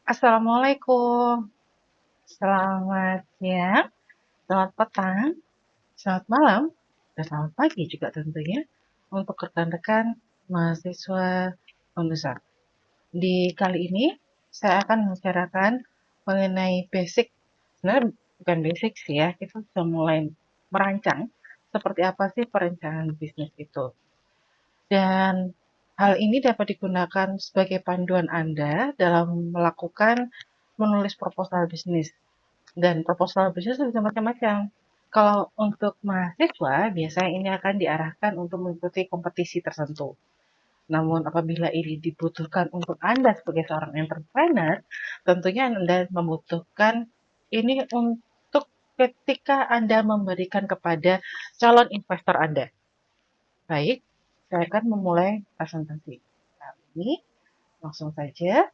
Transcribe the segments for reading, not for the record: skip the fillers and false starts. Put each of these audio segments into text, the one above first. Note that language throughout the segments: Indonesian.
Assalamualaikum. Selamat siang, selamat petang, selamat malam, dan selamat pagi juga tentunya untuk rekan-rekan mahasiswa Unesa. Di kali ini saya akan membicarakan mengenai basic, sebenarnya bukan basic sih ya, kita sudah mulai merancang seperti apa sih perencanaan bisnis itu. Dan hal ini dapat digunakan sebagai panduan Anda dalam melakukan menulis proposal bisnis. Dan proposal bisnis itu bisa macam-macam. Kalau untuk mahasiswa, biasanya ini akan diarahkan untuk mengikuti kompetisi tertentu. Namun apabila ini dibutuhkan untuk Anda sebagai seorang entrepreneur, tentunya Anda membutuhkan ini untuk ketika Anda memberikan kepada calon investor Anda. Baik, saya akan memulai presentasi. Nah, ini langsung saja.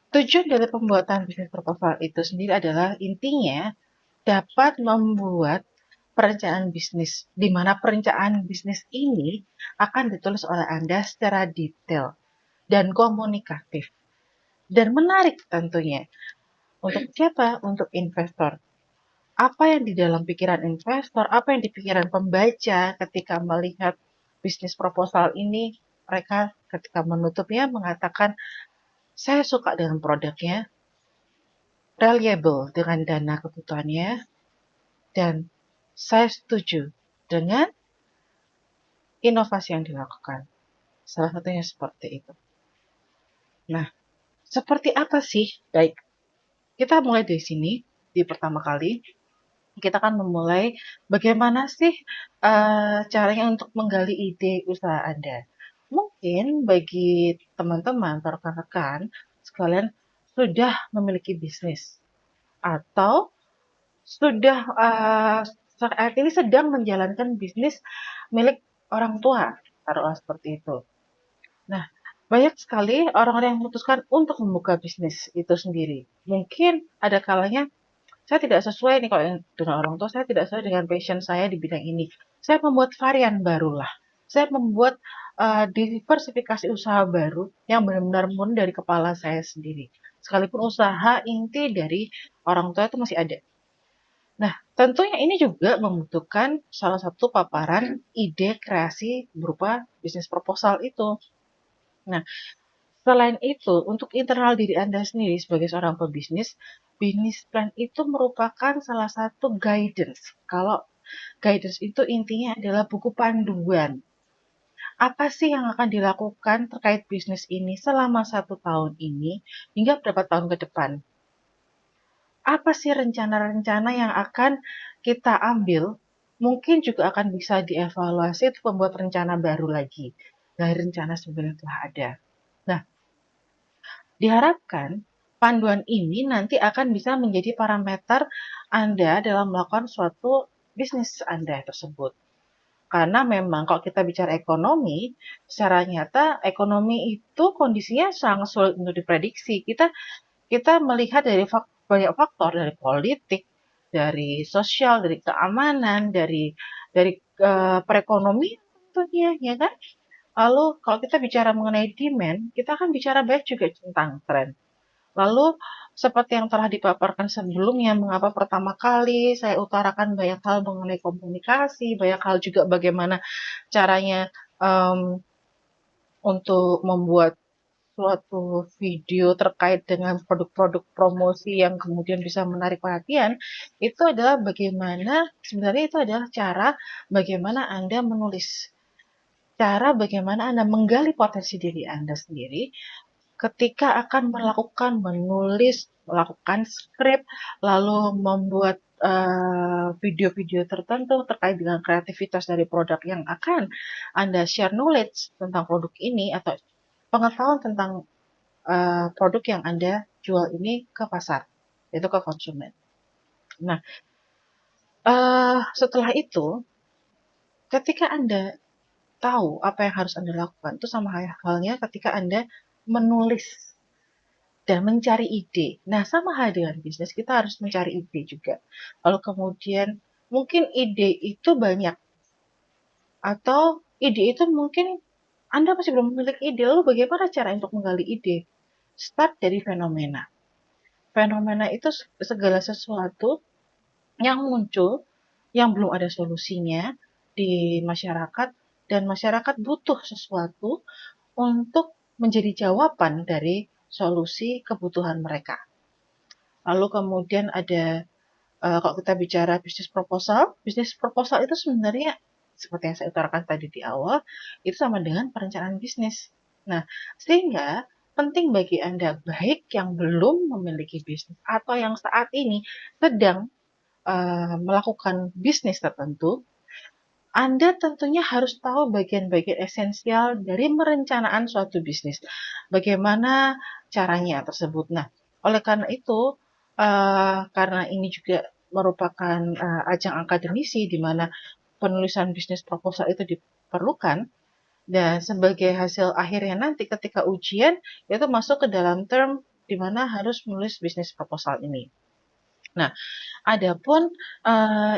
Tujuan dari pembuatan bisnis proposal itu sendiri adalah intinya dapat membuat perencanaan bisnis, di mana perencanaan bisnis ini akan ditulis oleh Anda secara detail dan komunikatif dan menarik tentunya. Untuk siapa? Untuk investor. Apa yang di dalam pikiran investor, apa yang di pikiran pembaca ketika melihat bisnis proposal ini, mereka ketika menutupnya mengatakan, saya suka dengan produknya, reliable dengan dana kebutuhannya, dan saya setuju dengan inovasi yang dilakukan. Salah satunya seperti itu. Nah, seperti apa sih? Baik, kita mulai dari sini. Di pertama kali, kita akan memulai bagaimana sih caranya untuk menggali ide usaha Anda. Mungkin bagi teman-teman, rekan-rekan sekalian sudah memiliki bisnis atau sudah saat ini sedang menjalankan bisnis milik orang tua, taruhlah seperti itu. Nah, banyak sekali orang-orang yang memutuskan untuk membuka bisnis itu sendiri. Mungkin ada kalanya saya tidak sesuai nih kalau dengan orang tua, saya tidak sesuai dengan passion saya di bidang ini. Saya membuat varian barulah. Saya membuat diversifikasi usaha baru yang benar-benar murni dari kepala saya sendiri. Sekalipun usaha inti dari orang tua itu masih ada. Nah, tentunya ini juga membutuhkan salah satu paparan ide kreasi berupa bisnis proposal itu. Nah, selain itu, untuk internal diri Anda sendiri sebagai seorang pebisnis, bisnis plan itu merupakan salah satu guidance. Kalau guidance itu intinya adalah buku panduan. Apa sih yang akan dilakukan terkait bisnis ini selama 1 tahun ini hingga berapa tahun ke depan? Apa sih rencana-rencana yang akan kita ambil? Mungkin juga akan bisa dievaluasi untuk membuat rencana baru lagi dari rencana sebelumnya telah ada. Nah, diharapkan panduan ini nanti akan bisa menjadi parameter Anda dalam melakukan suatu bisnis Anda tersebut. Karena memang kalau kita bicara ekonomi, secara nyata ekonomi itu kondisinya sangat sulit untuk diprediksi. Kita melihat dari banyak faktor, dari politik, dari sosial, dari keamanan, dari perekonomian tentunya, ya kan? Lalu kalau kita bicara mengenai demand, kita akan bicara banyak juga tentang tren. Lalu seperti yang telah dipaparkan sebelumnya, mengapa pertama kali saya utarakan banyak hal mengenai komunikasi, banyak hal juga bagaimana caranya em, untuk membuat suatu video terkait dengan produk-produk promosi yang kemudian bisa menarik perhatian, itu adalah bagaimana, sebenarnya itu adalah cara bagaimana Anda menulis, cara bagaimana Anda menggali potensi diri Anda sendiri ketika akan melakukan menulis, melakukan skrip, lalu membuat video-video tertentu terkait dengan kreativitas dari produk yang akan Anda share knowledge tentang produk ini atau pengetahuan tentang produk yang Anda jual ini ke pasar, yaitu ke konsumen. Nah, setelah itu, ketika Anda tahu apa yang harus Anda lakukan, itu sama halnya ketika Anda menulis dan mencari ide. Nah, sama hal dengan bisnis, kita harus mencari ide juga. Lalu kemudian, mungkin ide itu banyak, atau ide itu mungkin Anda masih belum memiliki ide, lalu bagaimana cara untuk menggali ide? Start dari fenomena. Fenomena itu segala sesuatu yang muncul, yang belum ada solusinya di masyarakat, dan masyarakat butuh sesuatu untuk menjadi jawaban dari solusi kebutuhan mereka. Lalu kemudian ada, kalau kita bicara bisnis proposal itu sebenarnya seperti yang saya utarakan tadi di awal, itu sama dengan perencanaan bisnis. Nah, sehingga penting bagi Anda, baik yang belum memiliki bisnis atau yang saat ini sedang melakukan bisnis tertentu, Anda tentunya harus tahu bagian-bagian esensial dari merencanaan suatu bisnis. Bagaimana caranya tersebut. Nah, oleh karena itu, karena ini juga merupakan ajang akademisi di mana penulisan bisnis proposal itu diperlukan, dan sebagai hasil akhirnya nanti ketika ujian itu masuk ke dalam term di mana harus menulis bisnis proposal ini. Nah, adapun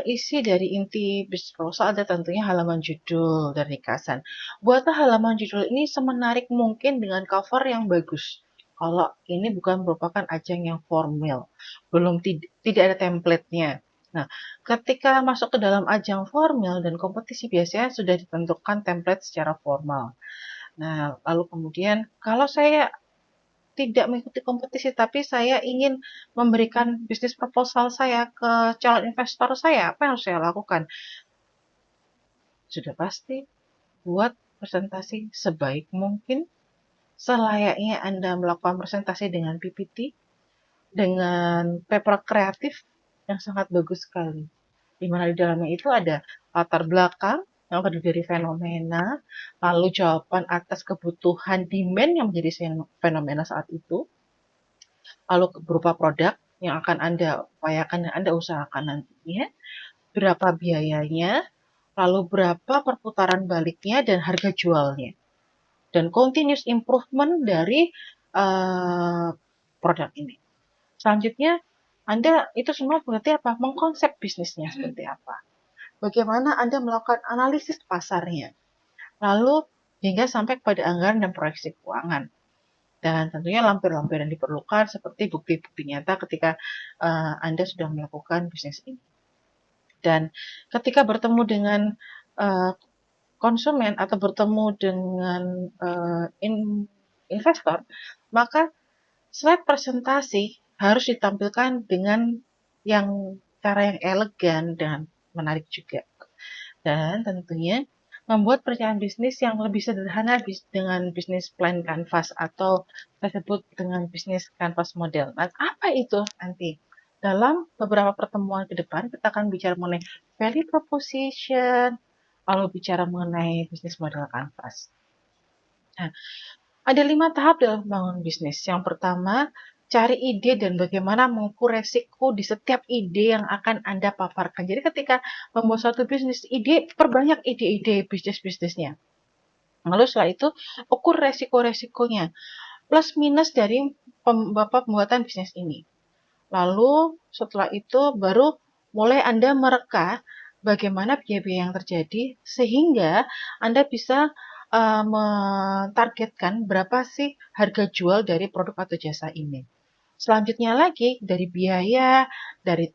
isi dari inti bisnis proposal ada tentunya halaman judul dan ringkasan. Buatlah halaman judul ini semenarik mungkin dengan cover yang bagus. Kalau ini bukan merupakan ajang yang formal, belum tidak ada template-nya. Nah, ketika masuk ke dalam ajang formal dan kompetisi biasanya sudah ditentukan template secara formal. Nah, lalu kemudian kalau saya tidak mengikuti kompetisi, tapi saya ingin memberikan bisnis proposal saya ke calon investor saya, apa yang harus saya lakukan? Sudah pasti buat presentasi sebaik mungkin, selayaknya Anda melakukan presentasi dengan PPT, dengan paper kreatif yang sangat bagus sekali. Di mana di dalamnya itu ada latar belakang yang terdiri dari fenomena, lalu jawaban atas kebutuhan demand yang menjadi fenomena saat itu, lalu berupa produk yang akan Anda upayakan dan Anda usahakan nantinya, berapa biayanya, lalu berapa perputaran baliknya dan harga jualnya, dan continuous improvement dari produk ini. Selanjutnya, Anda itu semua berarti apa? Mengkonsep bisnisnya seperti apa? Bagaimana Anda melakukan analisis pasarnya? Lalu hingga sampai kepada anggaran dan proyeksi keuangan. Dan tentunya lampir-lampir yang diperlukan seperti bukti-bukti nyata ketika Anda sudah melakukan bisnis ini. Dan ketika bertemu dengan uh, konsumen atau bertemu dengan investor, maka slide presentasi harus ditampilkan dengan yang cara yang elegan dan menarik juga. Dan tentunya membuat perencanaan bisnis yang lebih sederhana dengan bisnis plan canvas atau kita sebut dengan bisnis canvas model. Nah, apa itu nanti? Dalam beberapa pertemuan ke depan kita akan bicara mengenai value proposition, lalu bicara mengenai bisnis model canvas. Nah, ada 5 tahap dalam membangun bisnis. Yang pertama, cari ide dan bagaimana mengukur resiko di setiap ide yang akan Anda paparkan. Jadi ketika membuat suatu bisnis, perbanyak ide-ide bisnisnya. Lalu setelah itu, ukur resiko-resikonya, plus minus dari pembuatan bisnis ini. Lalu setelah itu baru mulai Anda mereka bagaimana biaya-biaya yang terjadi sehingga Anda bisa mentargetkan berapa sih harga jual dari produk atau jasa ini. Selanjutnya lagi dari biaya, dari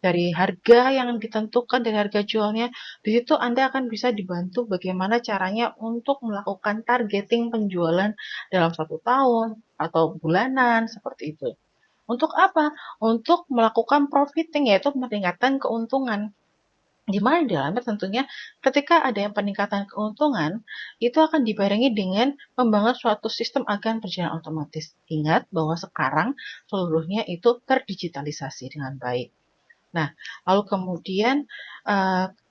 dari harga yang ditentukan dari harga jualnya, di situ Anda akan bisa dibantu bagaimana caranya untuk melakukan targeting penjualan dalam 1 tahun atau bulanan seperti itu. Untuk apa? Untuk melakukan profiting, yaitu meningkatkan keuntungan. Di mana di dalamnya tentunya ketika ada yang peningkatan keuntungan, itu akan dibarengi dengan membangun suatu sistem agar berjalan otomatis. Ingat bahwa sekarang seluruhnya itu terdigitalisasi dengan baik. Nah, lalu kemudian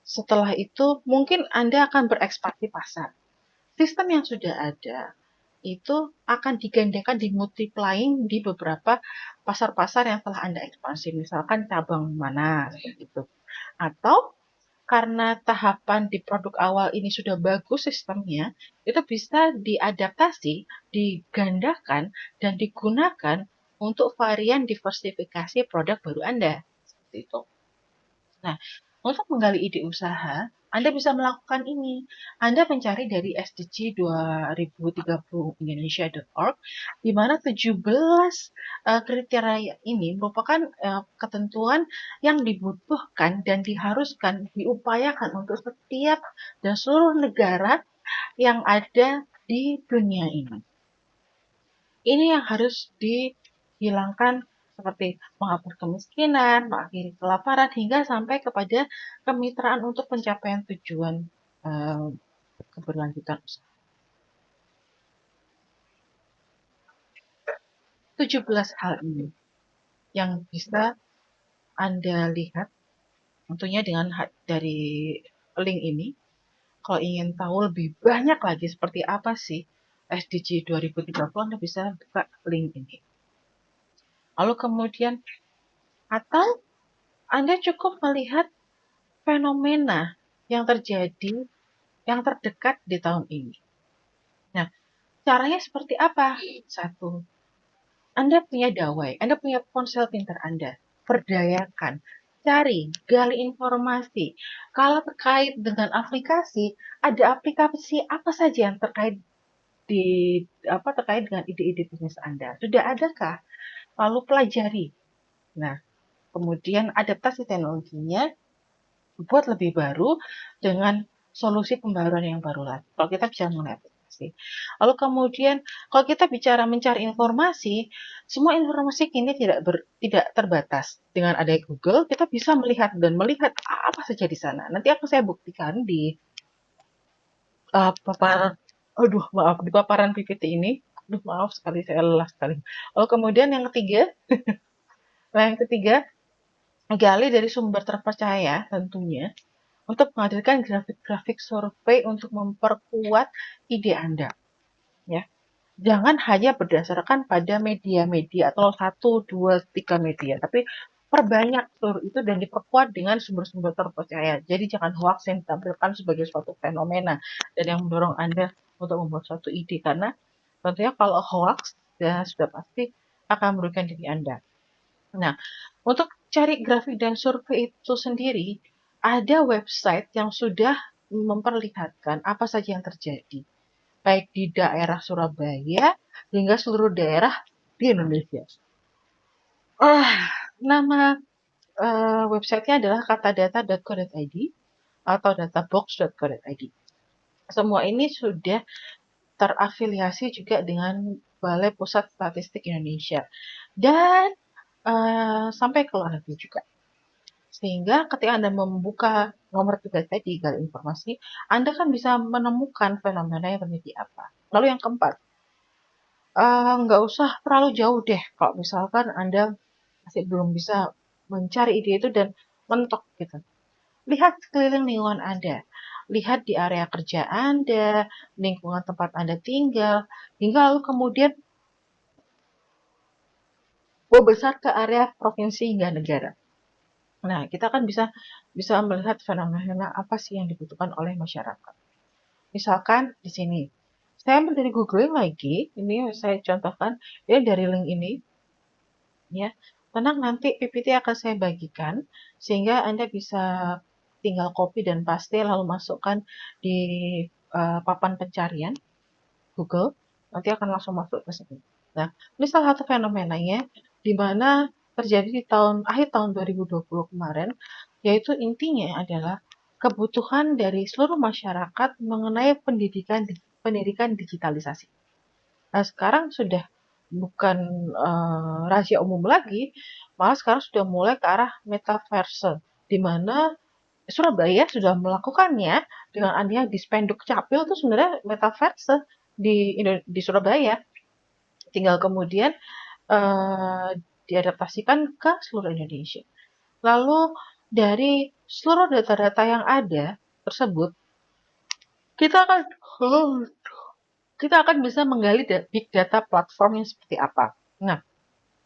setelah itu mungkin Anda akan berekspansi pasar. Sistem yang sudah ada itu akan digandakan, dimultiplying di beberapa pasar-pasar yang telah Anda ekspansi, misalkan cabang mana, seperti itu. Atau karena tahapan di produk awal ini sudah bagus sistemnya, itu bisa diadaptasi, digandakan, dan digunakan untuk varian diversifikasi produk baru Anda. Seperti itu. Nah, untuk menggali ide usaha, Anda bisa melakukan ini. Anda mencari dari SDG 2030 Indonesia.org, di mana 17 kriteria ini merupakan ketentuan yang dibutuhkan dan diharuskan, diupayakan untuk setiap dan seluruh negara yang ada di dunia ini. Ini yang harus dihilangkan, seperti menghapus kemiskinan, mengakhiri kelaparan, hingga sampai kepada kemitraan untuk pencapaian tujuan keberlanjutan usaha. 17 hal ini yang bisa Anda lihat tentunya dengan dari link ini. Kalau ingin tahu lebih banyak lagi seperti apa sih SDG 2030, Anda bisa buka link ini. Lalu kemudian, atau Anda cukup melihat fenomena yang terjadi, yang terdekat di tahun ini. Nah, caranya seperti apa? Satu, Anda punya dawai, Anda punya ponsel pintar Anda, perdayakan, cari, gali informasi. Kalau terkait dengan aplikasi, ada aplikasi apa saja yang terkait terkait dengan ide-ide bisnis Anda? Sudah adakah? Lalu pelajari. Nah, kemudian adaptasi teknologinya, buat lebih baru dengan solusi pembaruan yang baru lagi. Kalau kita bicara mengenai aplikasi. Lalu kemudian kalau kita bicara mencari informasi, semua informasi kini tidak terbatas. Dengan adanya Google, kita bisa melihat apa saja di sana. Nanti akan saya buktikan di paparan PPT ini. Maaf sekali, saya lelah sekali. Lalu kemudian yang ketiga, gali dari sumber terpercaya tentunya, untuk menghadirkan grafik-grafik survei untuk memperkuat ide Anda. Ya. Jangan hanya berdasarkan pada media-media atau 1, 2, 3 media, tapi perbanyak seluruh itu dan diperkuat dengan sumber-sumber terpercaya. Jadi jangan hoax yang ditampilkan sebagai suatu fenomena dan yang mendorong Anda untuk membuat suatu ide, karena tentunya kalau hoax ya sudah pasti akan merugikan diri Anda. Nah, untuk cari grafik dan survei itu sendiri, ada website yang sudah memperlihatkan apa saja yang terjadi, baik di daerah Surabaya hingga seluruh daerah di Indonesia. Nama websitenya adalah katadata.co.id atau databox.co.id. Semua ini sudah terafiliasi juga dengan Balai Pusat Statistik Indonesia dan sampai ke luar negeri juga. Sehingga ketika Anda membuka nomor 3 tadi, gali informasi, Anda kan bisa menemukan fenomena yang terjadi apa. Lalu yang keempat, nggak usah terlalu jauh deh kalau misalkan Anda masih belum bisa mencari ide itu dan mentok gitu. Lihat sekeliling lingkungan Anda. Lihat di area kerja Anda, lingkungan tempat Anda tinggal, hingga lalu kemudian besar ke area provinsi hingga negara. Nah, kita kan bisa melihat fenomena apa sih yang dibutuhkan oleh masyarakat. Misalkan di sini, saya ambil dari googling lagi, ini saya contohkan, ya dari link ini, ya. Tenang, nanti PPT akan saya bagikan, sehingga Anda bisa tinggal copy dan paste, lalu masukkan di papan pencarian Google, nanti akan langsung masuk ke sini. Nah, ini salah satu fenomenanya, di mana terjadi di akhir tahun 2020 kemarin, yaitu intinya adalah kebutuhan dari seluruh masyarakat mengenai pendidikan digitalisasi. Nah, sekarang sudah bukan rahasia umum lagi, malah sekarang sudah mulai ke arah metaverse, di mana Surabaya sudah melakukannya dengan adanya Dispenduk Capil itu sebenarnya metaverse di Surabaya. Tinggal kemudian diadaptasikan ke seluruh Indonesia. Lalu dari seluruh data-data yang ada tersebut, kita akan bisa menggali big data platform yang seperti apa. Nah,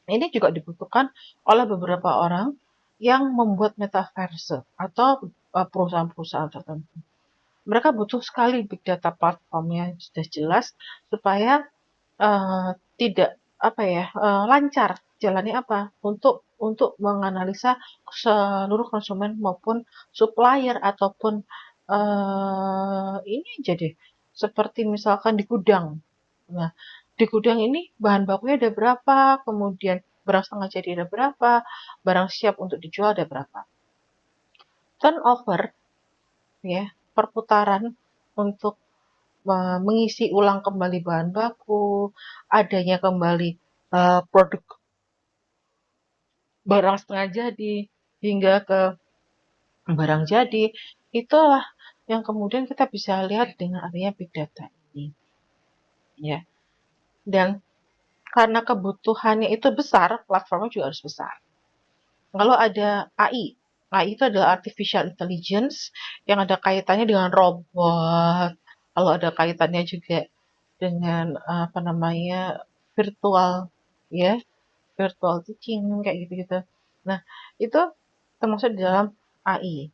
ini juga dibutuhkan oleh beberapa orang yang membuat metaverse atau perusahaan-perusahaan tertentu. Mereka butuh sekali big data platformnya sudah jelas supaya tidak lancar jalannya apa untuk menganalisa seluruh konsumen maupun supplier ataupun ini aja deh, seperti misalkan di gudang. Nah, di gudang ini bahan bakunya ada berapa, kemudian barang setengah jadi ada berapa, barang siap untuk dijual ada berapa. Turnover, ya, perputaran untuk mengisi ulang kembali bahan baku, adanya kembali produk barang setengah jadi hingga ke barang jadi, itulah yang kemudian kita bisa lihat dengan adanya big data ini, ya. Dan karena kebutuhannya itu besar, platformnya juga harus besar. Kalau ada AI itu adalah artificial intelligence yang ada kaitannya dengan robot, kalau ada kaitannya juga dengan apa namanya virtual, ya, virtual teaching kayak gitu-gitu. Nah, itu termasuk di dalam AI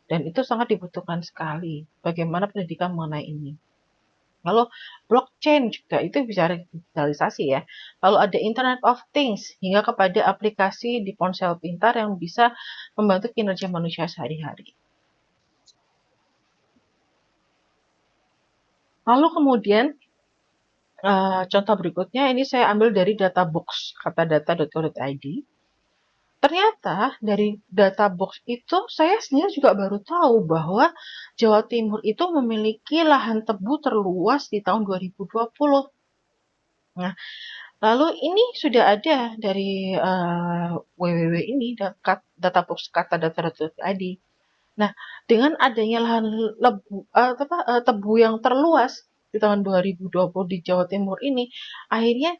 dan itu sangat dibutuhkan sekali. Bagaimana pendidikan mengenai ini? Lalu blockchain juga itu bisa digitalisasi ya. Lalu ada Internet of Things hingga kepada aplikasi di ponsel pintar yang bisa membantu kinerja manusia sehari-hari. Lalu kemudian contoh berikutnya ini saya ambil dari Databox, kata data.co.id. Ternyata dari Databox itu saya sendiri juga baru tahu bahwa Jawa Timur itu memiliki lahan tebu terluas di tahun 2020. Nah, lalu ini sudah ada dari www ini Databox kata data.id. Nah, dengan adanya lahan tebu yang terluas di tahun 2020 di Jawa Timur ini, akhirnya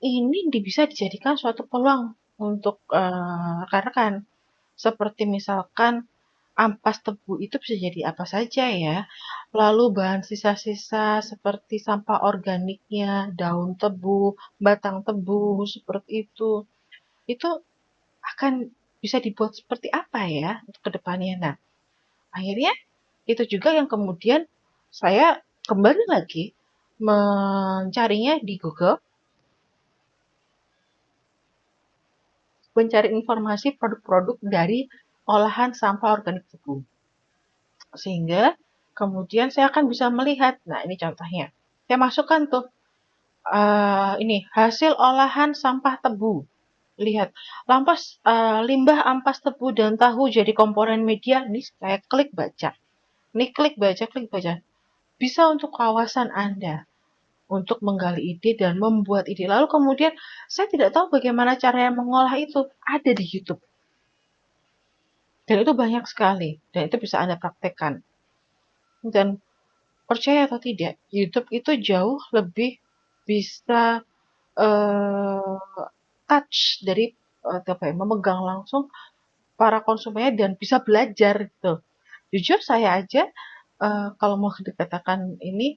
ini bisa dijadikan suatu peluang untuk rekan-rekan. Seperti misalkan ampas tebu itu bisa jadi apa saja ya. Lalu bahan sisa-sisa seperti sampah organiknya, daun tebu, batang tebu, seperti itu akan bisa dibuat seperti apa ya untuk kedepannya. Nah, akhirnya itu juga yang kemudian saya kembali lagi mencarinya di Google, mencari informasi produk-produk dari olahan sampah organik tebu. Sehingga kemudian saya akan bisa melihat, nah ini contohnya, saya masukkan tuh ini hasil olahan sampah tebu. Lihat, limbah ampas tebu dan tahu jadi komponen media. Ini saya klik baca. Ini klik baca, klik baca. Bisa untuk kawasan Anda untuk menggali ide dan membuat ide. Lalu kemudian saya tidak tahu bagaimana cara mengolah itu. Ada di YouTube. Dan itu banyak sekali. Dan itu bisa Anda praktekkan. Dan percaya atau tidak, YouTube itu jauh lebih bisa touch dari apa ya, memegang langsung para konsumennya dan bisa belajar gitu. Jujur saya aja kalau mau dikatakan ini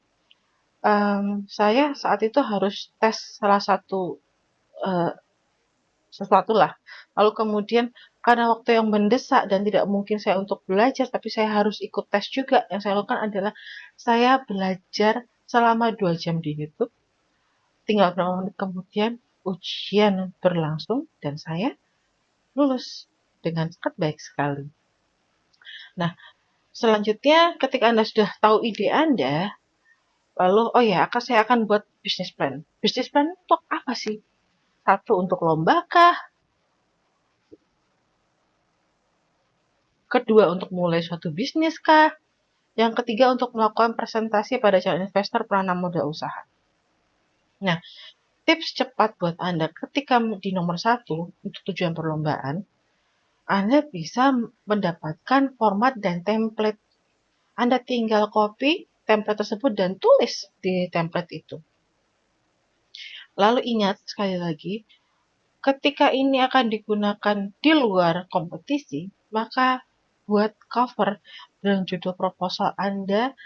saya saat itu harus tes salah satu uh, sesuatu lah. Lalu kemudian karena waktu yang mendesak dan tidak mungkin saya untuk belajar, tapi saya harus ikut tes juga. Yang saya lakukan adalah saya belajar selama 2 jam di YouTube. Tinggal beberapa menit kemudian ujian berlangsung dan saya lulus dengan sangat baik sekali. Nah, selanjutnya ketika Anda sudah tahu ide Anda, lalu oh ya, saya akan buat bisnis plan. Bisnis plan untuk apa sih? Satu, untuk lomba kah? Kedua, untuk mulai suatu bisnis kah? Yang ketiga, untuk melakukan presentasi pada calon investor peranan modal usaha. Nah, tips cepat buat Anda ketika di nomor 1 untuk tujuan perlombaan, Anda bisa mendapatkan format dan template. Anda tinggal copy template tersebut dan tulis di template itu. Lalu ingat sekali lagi, ketika ini akan digunakan di luar kompetisi, maka buat cover dan judul proposal Anda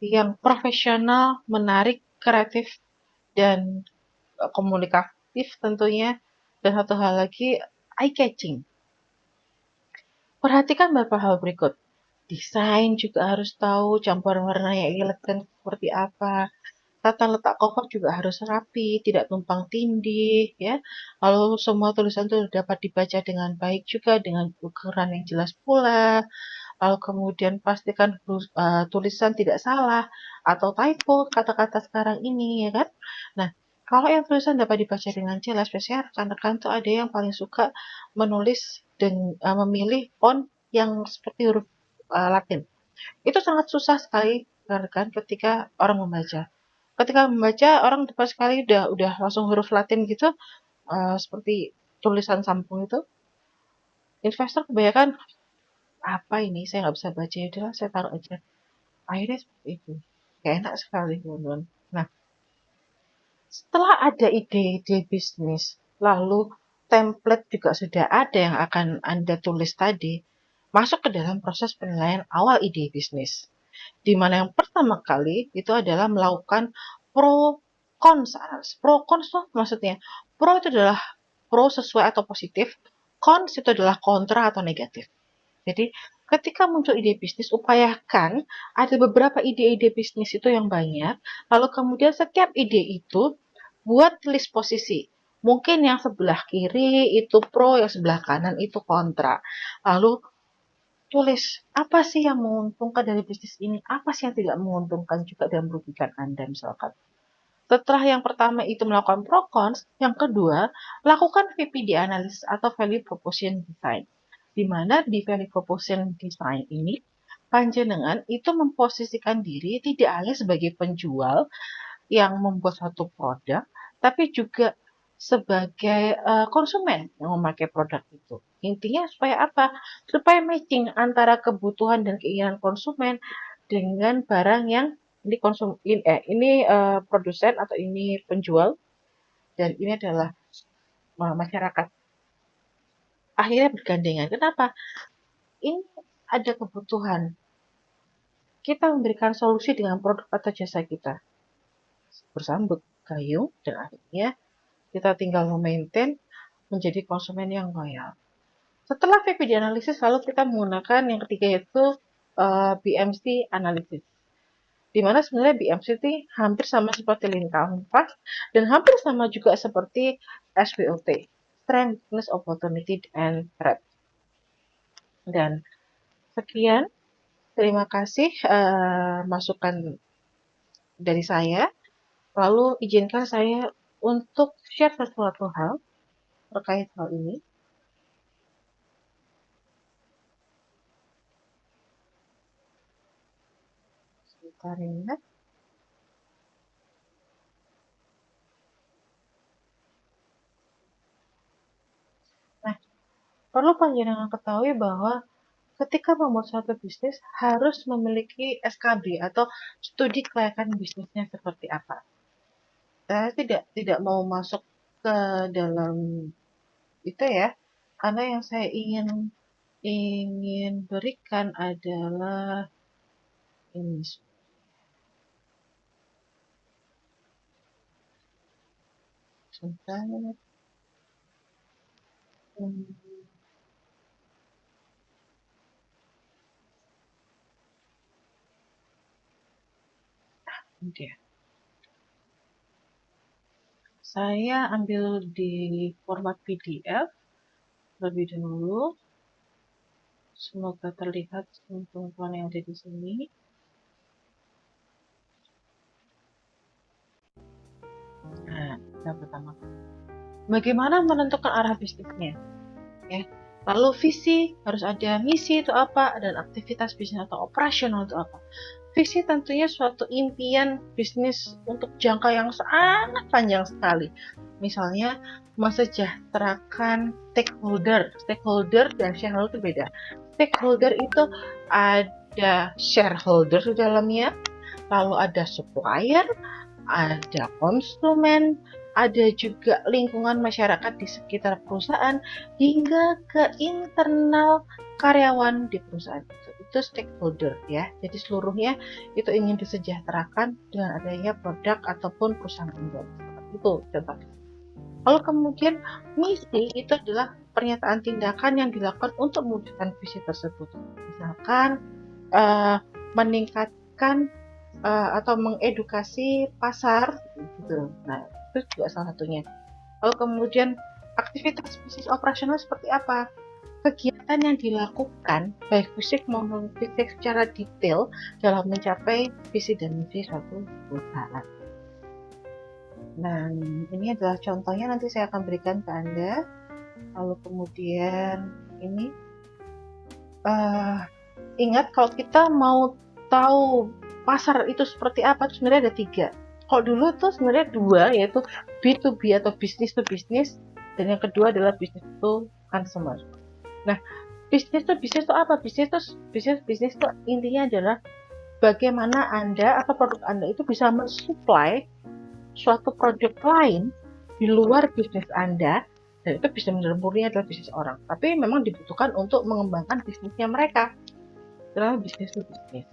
yang profesional, menarik, kreatif, dan komunikatif tentunya. Dan satu hal lagi, eye-catching. Perhatikan beberapa hal berikut. Desain juga harus tahu, campuran warna yang elegan seperti apa. Tata letak cover juga harus rapi, tidak tumpang tindih, ya. Lalu semua tulisan itu dapat dibaca dengan baik juga, dengan ukuran yang jelas pula. lalu kemudian pastikan tulisan tidak salah atau typo kata-kata sekarang ini, ya kan? Nah, kalau yang tulisan dapat dibaca dengan jelas, biasanya rekan-rekan tuh ada yang paling suka menulis dan memilih font yang seperti huruf Latin. Itu sangat susah sekali kan ketika orang membaca. Ketika membaca orang depan sekali udah langsung huruf Latin gitu, seperti tulisan sampung itu. Investor kebanyakan apa ini saya nggak bisa baca ya udahlah saya taruh aja. Akhirnya seperti itu. Gak enak sekali teman-teman. Nah, setelah ada ide-ide bisnis, lalu template juga sudah ada yang akan Anda tulis tadi, masuk ke dalam proses penilaian awal ide bisnis. Di mana yang pertama kali itu adalah melakukan pro cons analysis. Pro cons tuh maksudnya pro itu adalah pro sesuai atau positif, cons itu adalah kontra atau negatif. Jadi ketika muncul ide bisnis, upayakan ada beberapa ide-ide bisnis itu yang banyak, lalu kemudian setiap ide itu buat list posisi. Mungkin yang sebelah kiri itu pro, yang sebelah kanan itu kontra. Lalu tulis apa sih yang menguntungkan dari bisnis ini, apa sih yang tidak menguntungkan juga dan merugikan Anda misalkan. Setelah yang pertama itu melakukan pro cons, yang kedua lakukan VPD analysis atau value proposition design. Di mana di value proposition design ini panjenengan itu memposisikan diri tidak hanya sebagai penjual yang membuat suatu produk, tapi juga sebagai konsumen yang memakai produk itu. Intinya supaya apa? Supaya matching antara kebutuhan dan keinginan konsumen dengan barang yang ini produsen atau ini penjual dan ini adalah masyarakat. Akhirnya bergandengan. Kenapa? Ini ada kebutuhan. Kita memberikan solusi dengan produk atau jasa kita. Bersambut gayung dan akhirnya kita tinggal memaintain menjadi konsumen yang loyal. Setelah VPD analisis, lalu kita menggunakan yang ketiga yaitu BMC analisis. Di mana sebenarnya BMC ini hampir sama seperti Lean Canvas dan hampir sama juga seperti SWOT, Strength, Weakness, Opportunity, and Threat. Dan sekian, terima kasih masukan dari saya. Lalu izinkan saya untuk share sesuatu hal terkait hal ini. Sebentar ya. Nah, perlu panjenengan ketahui bahwa ketika membuat suatu bisnis harus memiliki SKB atau studi kelayakan bisnisnya seperti apa. Saya tidak mau masuk ke dalam itu ya, karena yang saya ingin berikan adalah ini. Sebentar. Dia. Saya ambil di format PDF lebih dulu. Semoga terlihat teman-teman yang ada di sini. Nah, yang pertama. Bagaimana menentukan arah bisnisnya? Ya. Lalu visi, harus ada misi itu apa, dan aktivitas bisnis atau operasional itu apa. Visi tentunya suatu impian bisnis untuk jangka yang sangat panjang sekali. Misalnya, mesejahterakan stakeholder. Stakeholder dan shareholder itu beda. Stakeholder itu ada shareholder di dalamnya, lalu ada supplier, ada konsumen, ada juga lingkungan masyarakat di sekitar perusahaan, hingga ke internal karyawan di perusahaan itu. Itu stakeholder ya. Jadi seluruhnya itu ingin disejahterakan dengan adanya produk ataupun perusahaan baru. Itu contohnya. Lalu kemudian misi itu adalah pernyataan tindakan yang dilakukan untuk mewujudkan visi tersebut. Misalkan meningkatkan atau mengedukasi pasar gitu. Nah, itu juga salah satunya. Lalu kemudian aktivitas bisnis operasional seperti apa? kegiatan yang dilakukan baik fisik maupun fisik secara detail dalam mencapai visi dan misi suatu perusahaan. Nah, ini adalah contohnya, nanti saya akan berikan ke Anda. Lalu kemudian ini ingat, kalau kita mau tahu pasar itu seperti apa, itu sebenarnya ada 3. Kalau dulu itu sebenarnya 2, yaitu B2B atau business to business, dan yang kedua adalah business to consumer. Nah, business to business itu apa? Business itu intinya adalah bagaimana Anda atau produk Anda itu bisa mensuplai suatu produk lain di luar bisnis Anda, dan itu bisa murni adalah bisnis orang. Tapi memang dibutuhkan untuk mengembangkan bisnisnya mereka. Adalah bisnis to bisnis,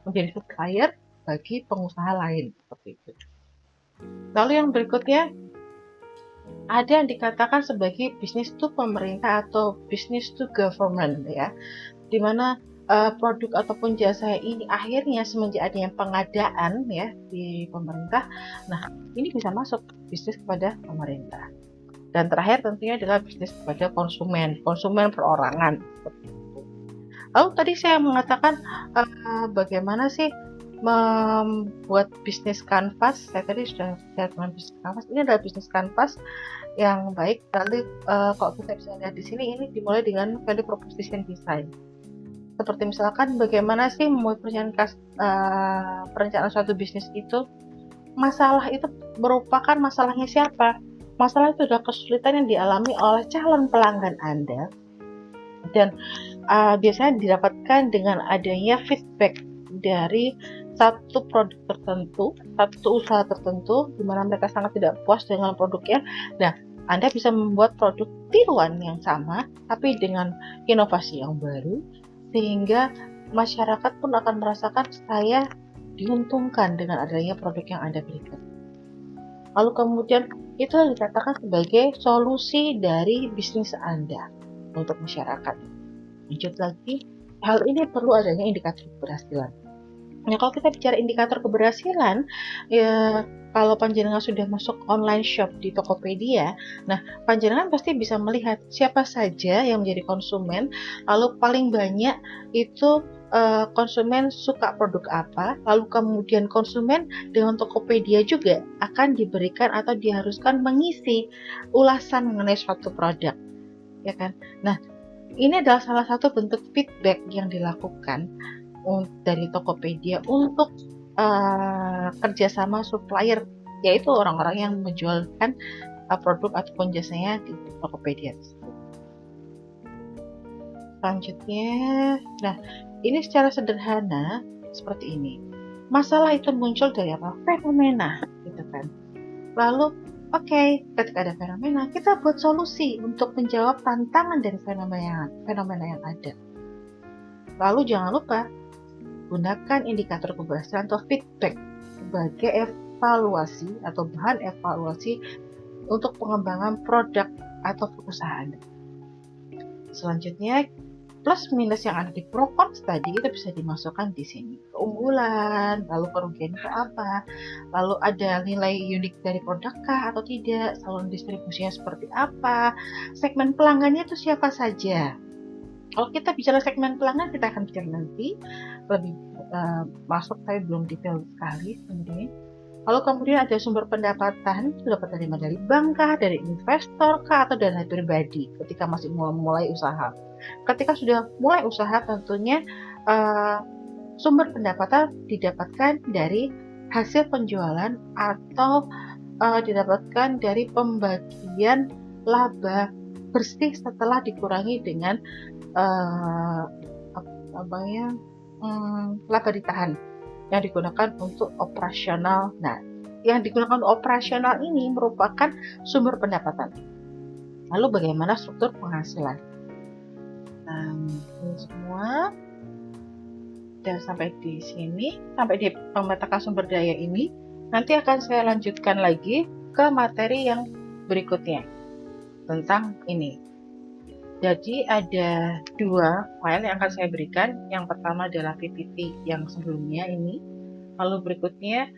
menjadi supplier bagi pengusaha lain, seperti itu. Lalu yang berikutnya ada yang dikatakan sebagai bisnis to pemerintah atau bisnis to government, ya, dimana produk ataupun jasa ini akhirnya semenjak adanya pengadaan, ya, di pemerintah, nah ini bisa masuk bisnis kepada pemerintah. Dan terakhir tentunya adalah bisnis kepada konsumen perorangan, seperti itu. Lalu tadi saya mengatakan bagaimana sih membuat bisnis kanvas. Saya tadi sudah bicara tentang bisnis kanvas. Ini adalah bisnis kanvas yang baik. Lalu kalau kita bisa lihat di sini, ini dimulai dengan value proposition design. Seperti misalkan bagaimana sih membuat perencanaan suatu bisnis itu. Masalah itu merupakan masalahnya siapa? Masalah itu adalah kesulitan yang dialami oleh calon pelanggan Anda, dan biasanya didapatkan dengan adanya feedback dari satu produk tertentu, satu usaha tertentu, di mana mereka sangat tidak puas dengan produknya. Nah, Anda bisa membuat produk tiruan yang sama, tapi dengan inovasi yang baru, sehingga masyarakat pun akan merasakan saya diuntungkan dengan adanya produk yang Anda berikan. Lalu kemudian itu yang dikatakan sebagai solusi dari bisnis Anda untuk masyarakat. Lanjut lagi, hal ini perlu adanya indikator keberhasilan. Nah, kalau kita bicara indikator keberhasilan, ya kalau panjenengan sudah masuk online shop di Tokopedia, nah panjenengan pasti bisa melihat siapa saja yang menjadi konsumen, lalu paling banyak itu konsumen suka produk apa, lalu kemudian konsumen dengan Tokopedia juga akan diberikan atau diharuskan mengisi ulasan mengenai suatu produk, ya kan? Nah, ini adalah salah satu bentuk feedback yang dilakukan dari Tokopedia untuk kerjasama supplier, yaitu orang-orang yang menjualkan produk ataupun jasanya di Tokopedia. Selanjutnya, nah ini secara sederhana seperti ini. Masalah itu muncul dari apa? Fenomena, gitu kan. Lalu, ketika ada fenomena, kita buat solusi untuk menjawab tantangan dari fenomena yang ada. Lalu jangan lupa gunakan indikator keberhasilan atau feedback sebagai evaluasi atau bahan evaluasi untuk pengembangan produk atau perusahaan. Selanjutnya, plus minus yang ada di propones tadi itu bisa dimasukkan di sini. Keunggulan, lalu kerugian itu apa, lalu ada nilai unik dari produkkah atau tidak, saluran distribusinya seperti apa, segmen pelanggannya itu siapa saja. Kalau kita bicara segmen pelanggan, kita akan bicara nanti lebih masuk, tapi belum detail sekali sebenarnya. Lalu kemudian ada sumber pendapatan, itu dapat dari bank kah, dari investor kah, atau dari pribadi ketika masih mulai usaha. Ketika sudah mulai usaha, tentunya sumber pendapatan didapatkan dari hasil penjualan atau didapatkan dari pembagian laba bersih setelah dikurangi dengan laba ditahan yang digunakan untuk operasional. Nah, yang digunakan untuk operasional ini merupakan sumber pendapatan. Lalu bagaimana struktur penghasilan? Ini semua dan sampai di sini, sampai di pemetakan sumber daya ini. Nanti akan saya lanjutkan lagi ke materi yang berikutnya tentang ini. Jadi ada 2 file yang akan saya berikan. Yang pertama adalah PPT yang sebelumnya ini, lalu berikutnya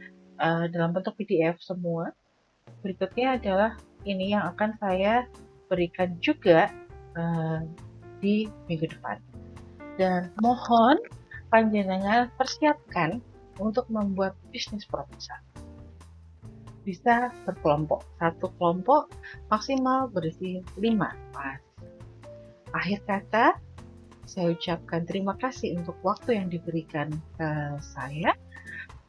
dalam bentuk PDF semua. Berikutnya adalah ini yang akan saya berikan juga di minggu depan. Dan mohon panjenengan persiapkan untuk membuat bisnis proposal. Bisa berkelompok, satu kelompok maksimal berisi 5 mas. Akhir kata, saya ucapkan terima kasih untuk waktu yang diberikan ke saya,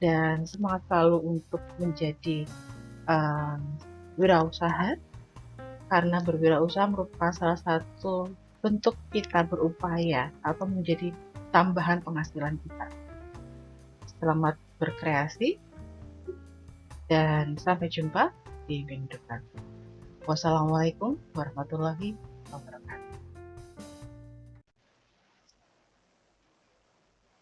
dan semangat selalu untuk menjadi wirausaha, karena berwirausaha merupakan salah satu bentuk kita berupaya atau menjadi tambahan penghasilan kita. Selamat berkreasi dan sampai jumpa di minggu depan. Wassalamualaikum warahmatullahi wabarakatuh.